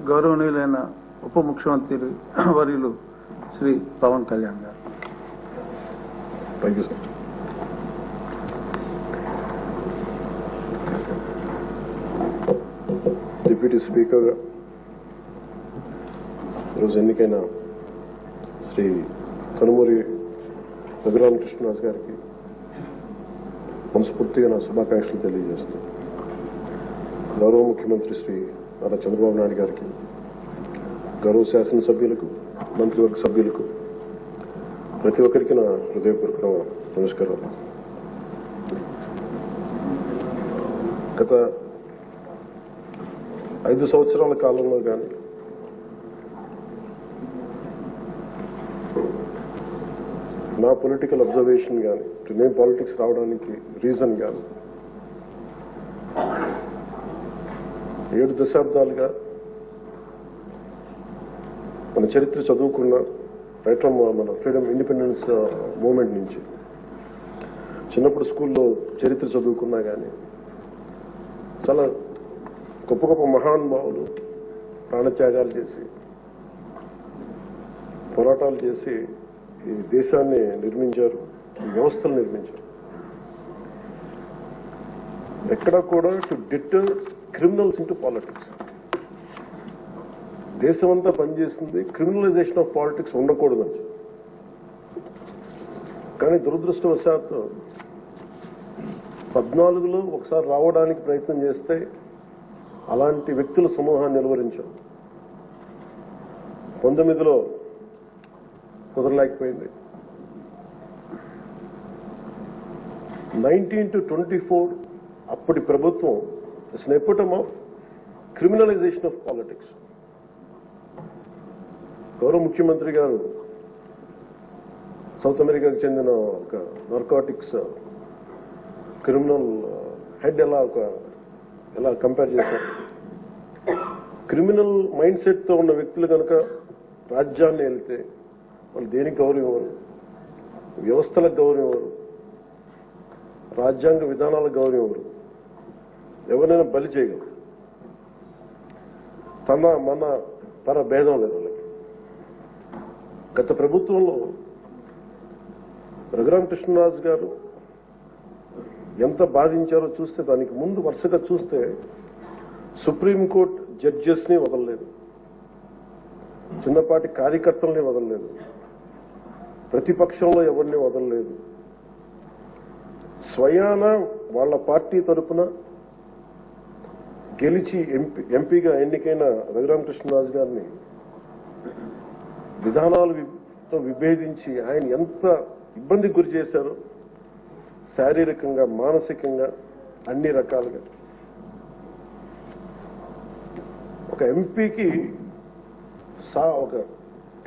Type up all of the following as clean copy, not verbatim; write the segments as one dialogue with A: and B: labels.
A: గౌరవనీయులైన ఉప ముఖ్యమంత్రి వర్యులు శ్రీ పవన్ కళ్యాణ్ గారు.
B: Thank you sir. Deputy speaker ఈరోజు ఎన్నికైన శ్రీ కనుమూరి రఘురామకృష్ణరాజు గారికి మనస్ఫూర్తిగా నా శుభాకాంక్షలు తెలియజేస్తాను. గౌరవ ముఖ్యమంత్రి శ్రీ నారా చంద్రబాబు నాయుడు గారికి, గౌరవ శాసనసభ్యులకు, మంత్రివర్గ సభ్యులకు, ప్రతి ఒక్కరికి నా హృదయపూర్వక నమస్కారాలు. గత 5 సంవత్సరాల కాలంలో కానీ నా పొలిటికల్ అబ్జర్వేషన్ కానీ, నేను పాలిటిక్స్ రావడానికి రీజన్ కానీ 7 దశాబ్దాలుగా మన చరిత్ర చదువుకున్న రైట్ ఫ్రమ్ మన ఫ్రీడమ్ ఇండిపెండెన్స్ మూవ్మెంట్ నుంచి చిన్నప్పుడు స్కూల్లో చరిత్ర చదువుకున్నా కానీ చాలా గొప్ప గొప్ప మహానుభావులు ప్రాణత్యాగాలు చేసి పోరాటాలు చేసి ఈ దేశాన్ని నిర్మించారు, ఈ వ్యవస్థలు నిర్మించారు. ఎక్కడా కూడా to deter criminals into politics. దేశమంతా పనిచేసింది క్రిమినలైజేషన్ ఆఫ్ పాలిటిక్స్ ఉండకూడదని. కానీ దురదృష్టవశాత్తు 14లో ఒకసారి రావడానికి ప్రయత్నం చేస్తే అలాంటి వ్యక్తుల సమూహాన్ని నిలువరించాం. 19లో కుదరలేకపోయింది. 19 to 24 అప్పటి ప్రభుత్వం it's an ఎపిటమ్ of criminalization of politics. గౌరవ ముఖ్యమంత్రి గారు సౌత్ అమెరికాకు చెందిన ఒక నార్కోటిక్స్ క్రిమినల్ హెడ్ ఎలా కంపేర్ చేశారు. క్రిమినల్ మైండ్ సెట్ తో ఉన్న వ్యక్తులు కనుక రాజ్యాన్ని వెళ్తే వాళ్ళు దేనికి గౌరవం ఇవ్వరు, వ్యవస్థలకు గౌరవం ఇవ్వరు, రాజ్యాంగ విధానాలకు గౌరవం ఇవ్వరు, ఎవరైనా బలి చేయగలరు. మన పర భేదం లేదు వాళ్ళకి. గత ప్రభుత్వంలో రఘురామకృష్ణరాజు గారు ఎంత బాధించారో చూస్తే, దానికి ముందు వరుసగా చూస్తే సుప్రీంకోర్టు జడ్జెస్ ని వదలలేదు, చిన్నపాటి కార్యకర్తల్ని వదలలేదు, ప్రతిపక్షంలో ఎవరిని వదలలేదు. స్వయాన వాళ్ళ పార్టీ తరఫున గెలిచి ఎంపీగా ఎన్నికైన రఘురామకృష్ణరాజు గారిని విధానాలతో విభేదించి ఆయన ఎంత ఇబ్బందికి గురి చేశారో, శారీరకంగా, మానసికంగా, అన్ని రకాలుగా. ఒక ఎంపీకి ఒక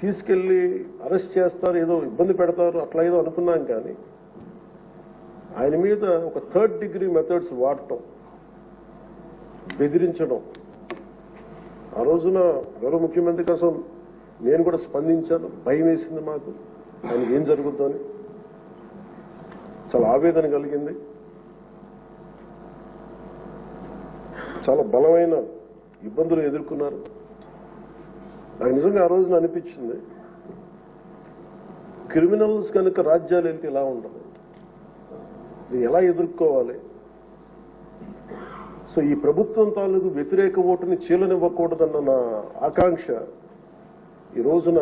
B: తీసుకెళ్లి అరెస్ట్ చేస్తారు, ఏదో ఇబ్బంది పెడతారు, అట్లా ఏదో అనుకున్నాం. కానీ ఆయన మీద ఒక 3rd degree మెథడ్స్ వాడటం, బెదిరించడం. ఆ రోజున గౌరవ ముఖ్యమంత్రి కోసం నేను కూడా స్పందించాను. భయం వేసింది మాకు, ఆయనకి ఏం జరుగుతుందో అని. చాలా ఆవేదన కలిగింది. చాలా బలమైన ఇబ్బందులు ఎదుర్కొన్నారు. నాకు నిజంగా ఆ రోజున అనిపించింది, క్రిమినల్స్ కనుక రాజ్యాలు వెళ్తే ఎలా ఉండదు, ఎలా ఎదుర్కోవాలి. సో ఈ ప్రభుత్వం తాలూకు వ్యతిరేక ఓటుని చీలనివ్వకూడదన్న నా ఆకాంక్ష ఈ రోజున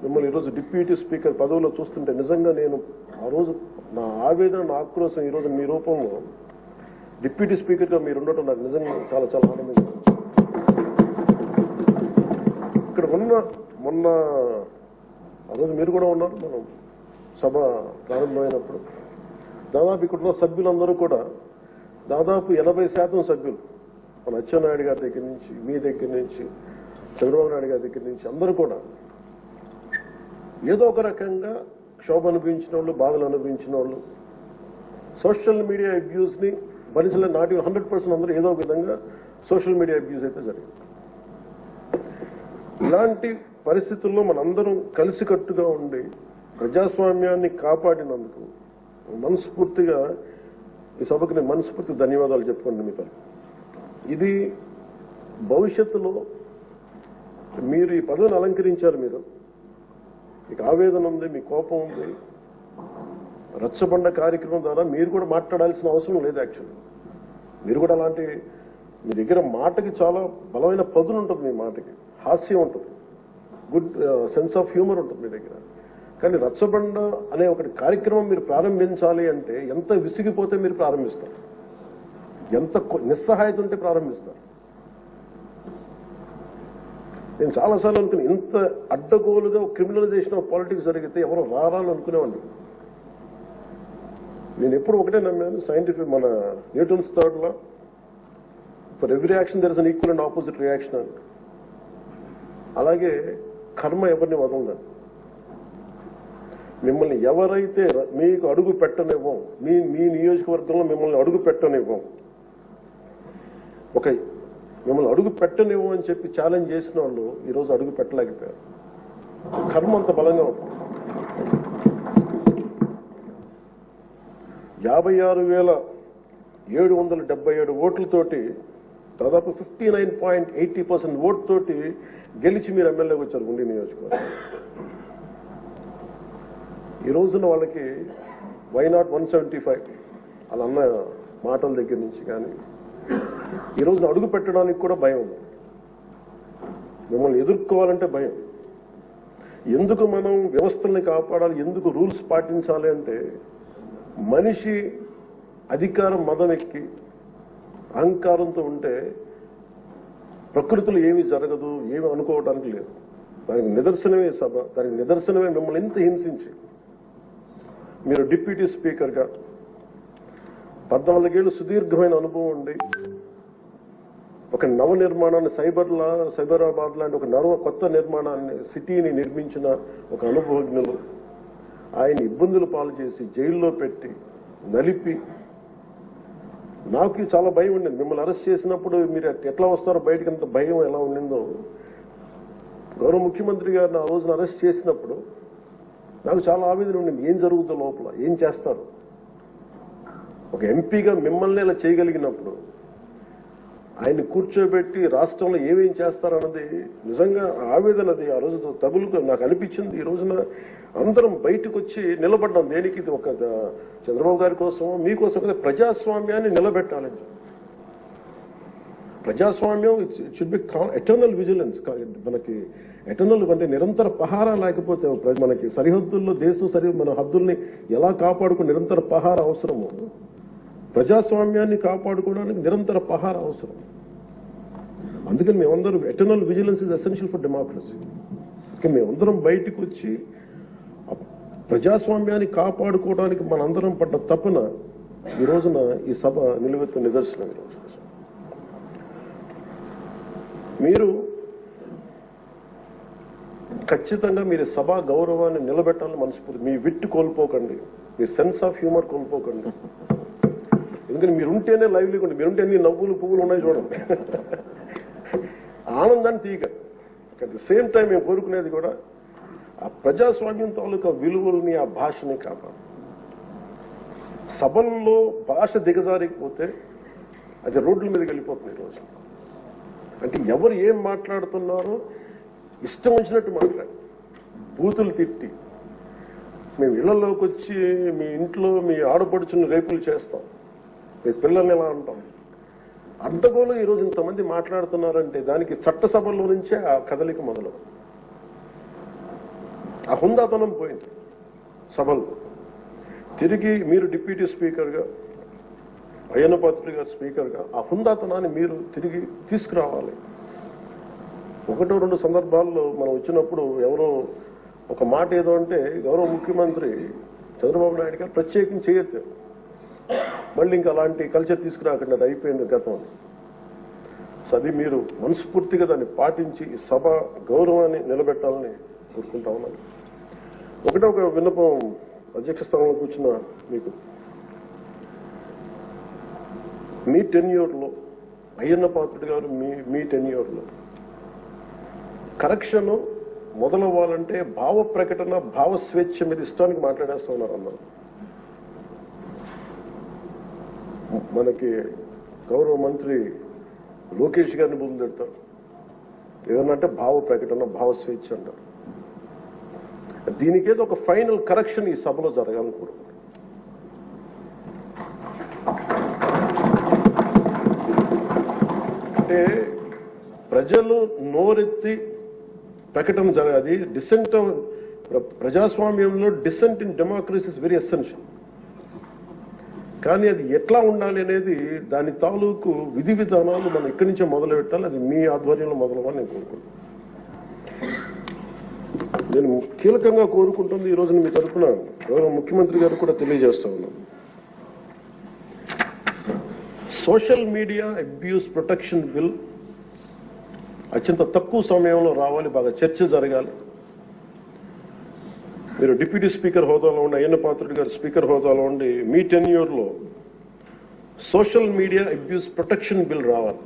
B: మిమ్మల్ని ఈరోజు డిప్యూటీ స్పీకర్ పదవిలో చూస్తుంటే నిజంగా నేను ఆ రోజు నా ఆవేదన, నా ఆక్రోశం ఈరోజు మీ రూపంలో డిప్యూటీ స్పీకర్గా మీరు ఉండటం నాకు నిజంగా చాలా చాలా ఆనందంగా ఉంది. ఇక్కడ మొన్న ఆ రోజు మీరు కూడా ఉన్నారు, మనం సభ ప్రారంభమైనప్పుడు దాదాపు ఇక్కడున్న సభ్యులందరూ కూడా దాదాపు 80% సభ్యులు మన అచ్చెన్నాయుడు గారి దగ్గర నుంచి, మీ దగ్గర నుంచి, చంద్రబాబు నాయుడు గారి దగ్గర నుంచి అందరూ కూడా ఏదో ఒక రకంగా క్షోభ అనుభవించిన వాళ్ళు, బాధలు అనుభవించిన వాళ్ళు, సోషల్ మీడియా అబ్యూస్ ని భరించలేని నాటి 100% అందరూ ఏదో ఒక విధంగా సోషల్ మీడియా అబ్యూస్ అయితే జరిగింది. ఇలాంటి పరిస్థితుల్లో మనందరం కలిసికట్టుగా ఉండి ప్రజాస్వామ్యాన్ని కాపాడినందుకు మనస్ఫూర్తిగా ఈ సభకు నేను మనస్ఫూర్తి ధన్యవాదాలు చెప్పుకోండి మీతో. ఇది భవిష్యత్తులో మీరు ఈ పదవిని అలంకరించారు, మీరు మీకు ఆవేదన ఉంది, మీ కోపం ఉంది, రచ్చబండ కార్యక్రమం ద్వారా మీరు కూడా మాట్లాడాల్సిన అవసరం లేదు. యాక్చువల్లీ మీరు కూడా అలాంటి, మీ దగ్గర మాటకి చాలా బలమైన పదును ఉంటుంది, మీ మాటకి హాస్యం ఉంటుంది, గుడ్ సెన్స్ ఆఫ్ హ్యూమర్ ఉంటుంది మీ దగ్గర. కానీ రచ్చబండ అనే ఒకటి కార్యక్రమం మీరు ప్రారంభించాలి అంటే ఎంత విసిగిపోతే మీరు ప్రారంభిస్తారు, ఎంత నిస్సహాయత ఉంటే ప్రారంభిస్తారు. నేను చాలాసార్లు అనుకుని ఇంత అడ్డగోలుగా క్రిమినలైజేషన్ ఆఫ్ పాలిటిక్స్ జరిగితే ఎవరు రారాలని అనుకునేవాడిని. నేను ఎప్పుడు ఒకటే నమ్మాను, సైంటిఫిక్ మన Newton's third law, for every action there is an equal and opposite reaction అని. అలాగే కర్మ ఎవరిని వదలదని. మిమ్మల్ని ఎవరైతే మీకు అడుగు పెట్టనివ్వం, మీ నియోజకవర్గంలో మిమ్మల్ని అడుగు పెట్టనివ్వం, మిమ్మల్ని అడుగు పెట్టనివ్వం అని చెప్పి ఛాలెంజ్ చేసిన వాళ్ళు ఈరోజు అడుగు పెట్టలేకపోయారు. కర్మ అంత బలంగా ఉంటుంది. 56,777 ఓట్లతోటి దాదాపు 59.80% ఓట్ తోటి గెలిచి మీరు ఎమ్మెల్యేకి వచ్చారు గుండి నియోజకవర్గం. ఈ రోజున వాళ్ళకి వైనాట్ 175 అలా అన్న మాటల దగ్గర నుంచి కానీ ఈ రోజున అడుగు పెట్టడానికి కూడా భయం ఉంది. మిమ్మల్ని ఎదుర్కోవాలంటే భయం. ఎందుకు మనం వ్యవస్థల్ని కాపాడాలి, ఎందుకు రూల్స్ పాటించాలి అంటే మనిషి అధికారం మదం ఎక్కి అహంకారంతో ఉంటే ప్రకృతిలో ఏమీ జరగదు, ఏమి అనుకోవడానికి లేదు. దానికి నిదర్శనమే సభ, దానికి నిదర్శనమే మిమ్మల్ని ఎంత హింసించి మీరు డిప్యూటీ స్పీకర్గా 14 ఏళ్ళు సుదీర్ఘమైన అనుభవం ఉండి ఒక నవ నిర్మాణాన్ని సైబరాబాద్ లాంటి ఒక కొత్త నిర్మాణాన్ని, సిటీని నిర్మించిన ఒక అనుభవజ్ఞులు ఆయన ఇబ్బందులు పాలు చేసి జైల్లో పెట్టి నలిపి, నాకు చాలా భయం ఉండింది. మిమ్మల్ని అరెస్ట్ చేసినప్పుడు మీరు ఎట్లా వస్తారో బయటకు, అంత భయం ఎలా ఉండిందో. గౌరవ ముఖ్యమంత్రి గారిని ఆ రోజున అరెస్ట్ చేసినప్పుడు నాకు చాలా ఆవేదన ఉండింది. ఏం జరుగుతుందో లోపల, ఏం చేస్తారు. ఒక ఎంపీగా మిమ్మల్ని ఇలా చేయగలిగినప్పుడు ఆయన్ని కూర్చోబెట్టి రాష్ట్రంలో ఏమేం చేస్తారన్నది నిజంగా ఆవేదన. అది ఆ రోజు తగులుకు నాకు అనిపించింది. ఈ రోజున అందరం బయటకు వచ్చి నిలబడ్డాం. దేనికి? ఇది ఒక చంద్రబాబు గారి కోసం, మీకోసం కదా, ప్రజాస్వామ్యాన్ని నిలబెట్టాలని. ప్రజాస్వామ్యం it should be eternal vigilance. మనకి ఎటర్నల్ అంటే నిరంతర పహారా లేకపోతే మనకి సరిహద్దుల్లో మన హద్దుల్ని ఎలా కాపాడుకో నిరంతర పహారా అవసరము. ప్రజాస్వామ్యాన్ని కాపాడుకోవడానికి నిరంతర పహార అవసరం. అందుకని మేమందరం eternal vigilance is essential for democracy. మేమందరం బయటకు వచ్చి ప్రజాస్వామ్యాన్ని కాపాడుకోవడానికి మనందరం పడ్డ తపన ఈ రోజున ఈ సభ నిలువెత్తు నిదర్శనం. మీరు ఖచ్చితంగా మీరు సభా గౌరవాన్ని నిలబెట్టాలని మనస్ఫూర్తి. మీ విట్టు కోల్పోకండి, మీ సెన్స్ ఆఫ్ హ్యూమర్ కోల్పోకండి. ఎందుకంటే మీరుంటేనే లైవ్లీగా ఉండి, మీరుంటే అన్ని నవ్వులు పువ్వులు ఉన్నాయి చూడండి. ఆనందాన్ని తీయక అట్ ద సేమ్ టైం మేము కోరుకునేది కూడా ఆ ప్రజాస్వామ్యం తాలూకా విలువల్ని, ఆ భాషని కాపాడు. సభల్లో భాష దిగజారిపోతే అది రోడ్ల మీదకి వెళ్ళిపోతుంది ఈరోజు. అంటే ఎవరు ఏం మాట్లాడుతున్నారో ఇష్టం వచ్చినట్టు మాట్లాడి, బూతులు తిట్టి, మేము ఇళ్లలోకి వచ్చి మీ ఇంట్లో మీ ఆడపడుచుని రేపులు చేస్తాం, మీ పిల్లల్ని ఎలా అంటాం. అడ్డగోలు ఈరోజు ఇంతమంది మాట్లాడుతున్నారంటే దానికి చట్టసభల్లో నుంచే ఆ కదలిక మొదలు. ఆ హుందాతనం పోయింది సభలో. తిరిగి మీరు డిప్యూటీ స్పీకర్గా, అయ్యన్న పాత్రుడు గారు స్పీకర్గా ఆ హుందాతనాన్ని మీరు తిరిగి తీసుకురావాలి. 1-2 సందర్భాల్లో మనం వచ్చినప్పుడు ఎవరో ఒక మాట ఏదో అంటే గౌరవ ముఖ్యమంత్రి చంద్రబాబు నాయుడు గారు ప్రత్యేకించి చేయొద్దు, మళ్ళీ ఇంకా అలాంటి కల్చర్ తీసుకురాకండి, అది అయిపోయింది గతం. సో అది మీరు మనస్ఫూర్తిగా దాన్ని పాటించి ఈ సభ గౌరవాన్ని నిలబెట్టాలని కోరుకుంటా ఉన్నాను. ఒక విన్నపం అధ్యక్ష స్థానంలో కూర్చున్న మీకు, మీ టెన్యూర్లో అయ్యన్న పాత్రుడు గారు మీ టెన్యూర్లో కరెక్షన్ మొదలవ్వాలంటే భావ ప్రకటన, భావ స్వేచ్ఛ మీద ఇష్టానికి మాట్లాడేస్తా ఉన్నారు అన్నారు. మనకి గౌరవ మంత్రి లోకేష్ గారిని బుద్ధులు తిడతారు. ఏదన్నా అంటే భావ ప్రకటన, భావ స్వేచ్ఛ అంటారు. దీనికేదో ఒక ఫైనల్ కరెక్షన్ ఈ సభలో జరగాలని కోరుకుంటున్నాను. అంటే ప్రజలు నోరెత్తి ప్రకటన జరగాలి. డిసెంట్ ప్రజాస్వామ్యంలో dissent in democracy is very essential. కానీ అది ఎట్లా ఉండాలి అనేది దాని తాలూకు విధి విధానాలు మనం ఇక్కడి నుంచే మొదలు పెట్టాలి. అది మీ ఆధ్వర్యంలో మొదలవ్వాలి నేను కోరుకుంటున్నాను. నేను కీలకంగా కోరుకుంటుంది ఈ రోజున మీ తరఫున గౌరవ ముఖ్యమంత్రి గారు కూడా తెలియజేస్తా ఉన్నాను. Social media abuse protection bill అత్యంత తక్కువ సమయంలో రావాలి, బాగా చర్చ జరగాలి. మీరు డిప్యూటీ స్పీకర్ హోదాలో ఉండి, అయ్యన్న పాత్రుడు గారు స్పీకర్ హోదాలో ఉండి, మీ టెన్యూర్లో social media abuse protection bill రావాలి.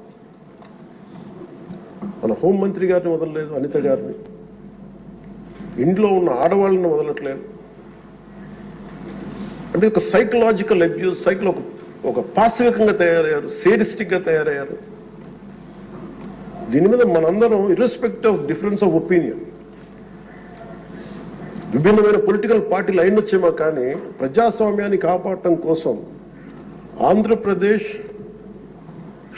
B: మన హోంమంత్రి గారిని వదలలేదు, అనిత గారిని, ఇంట్లో ఉన్న ఆడవాళ్ళని వదలట్లేదు. అంటే ఒక సైకలాజికల్ అబ్యూస్, ఒక పాశవికంగా తయారయ్యారు, సేడిస్టిక్ గా తయారయ్యారు. దీని మీద మనందరం ఇర్రెస్పెక్ట్ ఆఫ్ డిఫరెన్స్ ఆఫ్ ఒపీనియన్, విభిన్నమైన పొలిటికల్ పార్టీలు అయినొచ్చేమో కానీ ప్రజాస్వామ్యాన్ని కాపాడటం కోసం Andhra Pradesh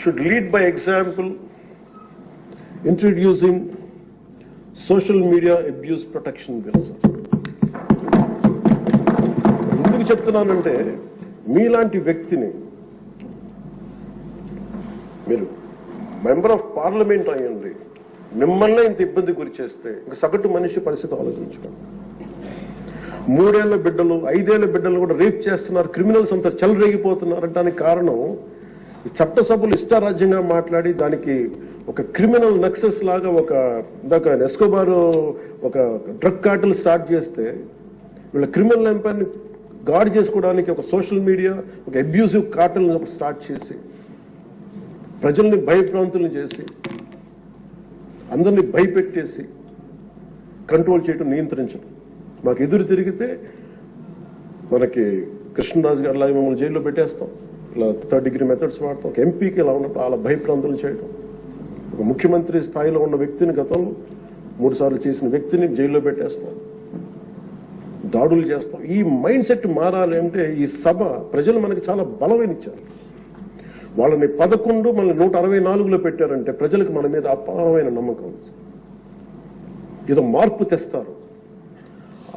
B: should lead by example introducing social media abuse protection bills. ఎందుకు చెప్తున్నానంటే మీలాంటి వ్యక్తిని, మీరు మెంబర్ ఆఫ్ పార్లమెంట్ అయ్యండి, మిమ్మల్ని ఇంత ఇబ్బంది గురి చేస్తే ఇంకా సగటు మనిషి పరిస్థితి ఆలోచించుకోండి. 3 ఏళ్ల బిడ్డలు, 5 ఏళ్ల బిడ్డలు కూడా రేప్ చేస్తున్నారు, క్రిమినల్స్ అంతా చెలరేగిపోతున్నారు అంటానికి కారణం ఈ చట్టసభలు ఇష్టారాజ్యంగా మాట్లాడి దానికి ఒక క్రిమినల్ నక్సెస్ లాగా ఇందాక ఎస్కోబార్ ఒక డ్రగ్ కార్టెల్ స్టార్ట్ చేస్తే వీళ్ళ క్రిమినల్ ఎంపైర్ని గార్డ్ చేసుకోవడానికి ఒక సోషల్ మీడియా ఒక అబ్యూసివ్ కార్టెల్ స్టార్ట్ చేసి ప్రజల్ని భయభ్రాంతులను చేసి అందరినీ భయపెట్టేసి కంట్రోల్ చేయడం, నియంత్రించడం. మాకు ఎదురు తిరిగితే మనకి కృష్ణరాజు గారు లాగా మమ్మల్ని జైల్లో పెట్టేస్తాం, ఇలా 3rd డిగ్రీ మెథడ్స్ వాడతాం. ఒక ఎంపీకి ఇలా ఉన్నప్పుడు అలా భయభ్రాంతులు చేయడం, ఒక ముఖ్యమంత్రి స్థాయిలో ఉన్న వ్యక్తిని గతంలో 3 సార్లు చేసిన వ్యక్తిని జైల్లో పెట్టేస్తాం, దాడులు చేస్తాం. ఈ మైండ్ సెట్ మారాలి అంటే ఈ సభ ప్రజలు మనకి చాలా బలమైన ఇచ్చారు. వాళ్ళని 11 మళ్ళీ 164లో పెట్టారంటే ప్రజలకు మన మీద అపారమైన నమ్మకం. ఏదో మార్పు తెస్తారు.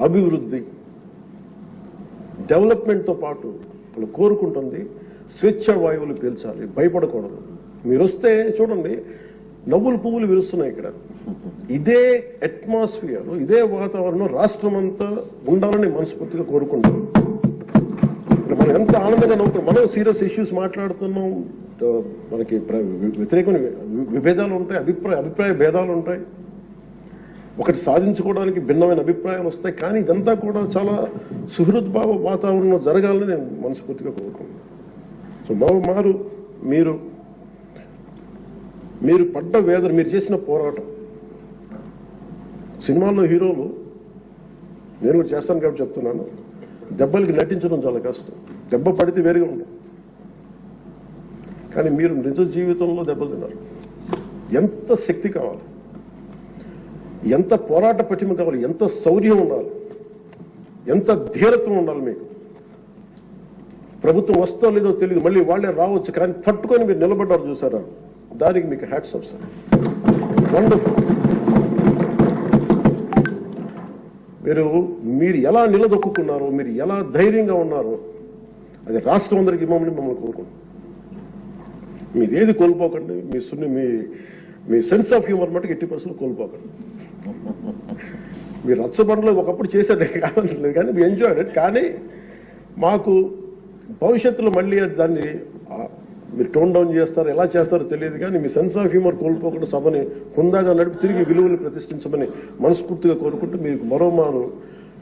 B: అభివృద్ధి, డెవలప్మెంట్ తో పాటు వాళ్ళు కోరుకుంటుంది స్వేచ్ఛ వాయువులు పీల్చాలి, భయపడకూడదు. మీరు వస్తే చూడండి, నవ్వులు పువ్వులు విరుస్తున్నాయి ఇక్కడ. ఇదే అట్మాస్ఫియర్, ఇదే వాతావరణం రాష్ట్రం అంతా ఉండాలని మనస్ఫూర్తిగా కోరుకుంటాం. మనం ఎంత ఆనందంగా నవ్వుకుంటాం. మనం సీరియస్ ఇష్యూస్ మాట్లాడుతున్నాం, మనకి వ్యతిరేకమైన విభేదాలు ఉంటాయి, అభిప్రాయ భేదాలు ఉంటాయి, ఒకటి సాధించుకోవడానికి భిన్నమైన అభిప్రాయాలు వస్తాయి. కానీ ఇదంతా కూడా చాలా సుహృద్భావ వాతావరణంలో జరగాలని నేను మనస్ఫూర్తిగా కోరుకుంటున్నాను. సో మారు మీరు పడ్డ వేదన, మీరు చేసిన పోరాటం, సినిమాల్లో హీరోలు, నేను కూడా చేస్తాను కాబట్టి చెప్తున్నాను, దెబ్బలకి నటించడం చాలా కష్టం. దెబ్బ పడితే వేరుగా ఉండదు. కానీ మీరు నిజ జీవితంలో దెబ్బలు తిన్నారు. ఎంత శక్తి కావాలి, ఎంత పోరాట పటిమ కావాలి, ఎంత శౌర్యం ఉండాలి, ఎంత ధీరత్వం ఉండాలి మీకు. ప్రభుత్వం వస్తో లేదో తెలియదు, మళ్ళీ వాళ్ళే రావచ్చు, కానీ తట్టుకొని మీరు నిలబడ్డారు చూసారా, దానికి మీకు హ్యాట్స్ ఆఫ్ సార్. వండర్ఫుల్. మీరు ఎలా నిలదొక్కున్నారో, మీరు ఎలా ధైర్యంగా ఉన్నారో అది రాష్ట్రం అందరికీ మమ్మల్ని కోరుకుంటున్నాం. మీదేది కోల్పోకండి. మీ సెన్స్ ఆఫ్ హ్యూమర్ మటుకు 80% కోల్పోకండి. మీరు రచ్చబండలో ఒకప్పుడు చేసేది కాదనలేదు, కానీ మీ ఎంజాయ్డ్ ఇట్. కానీ మాకు భవిష్యత్తులో మళ్ళీ దాన్ని మీరు టోన్ డౌన్ చేస్తారు, ఎలా చేస్తారో తెలియదు, కానీ మీ సెన్స్ ఆఫ్ హ్యూమర్ కోల్పోకుండా సభని హుందాగా నడిపి తిరిగి విలువలు ప్రతిష్ఠించమని మనస్ఫూర్తిగా కోరుకుంటూ, మీకు మరోమారు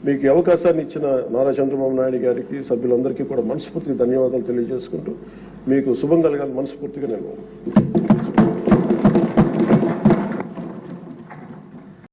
B: మీకు అవకాశాన్ని ఇచ్చిన నారా చంద్రబాబు నాయుడు గారికి, సభ్యులందరికీ కూడా మనస్ఫూర్తిగా ధన్యవాదాలు తెలియజేసుకుంటూ మీకు శుభం కలగాలని మనస్ఫూర్తిగా నేను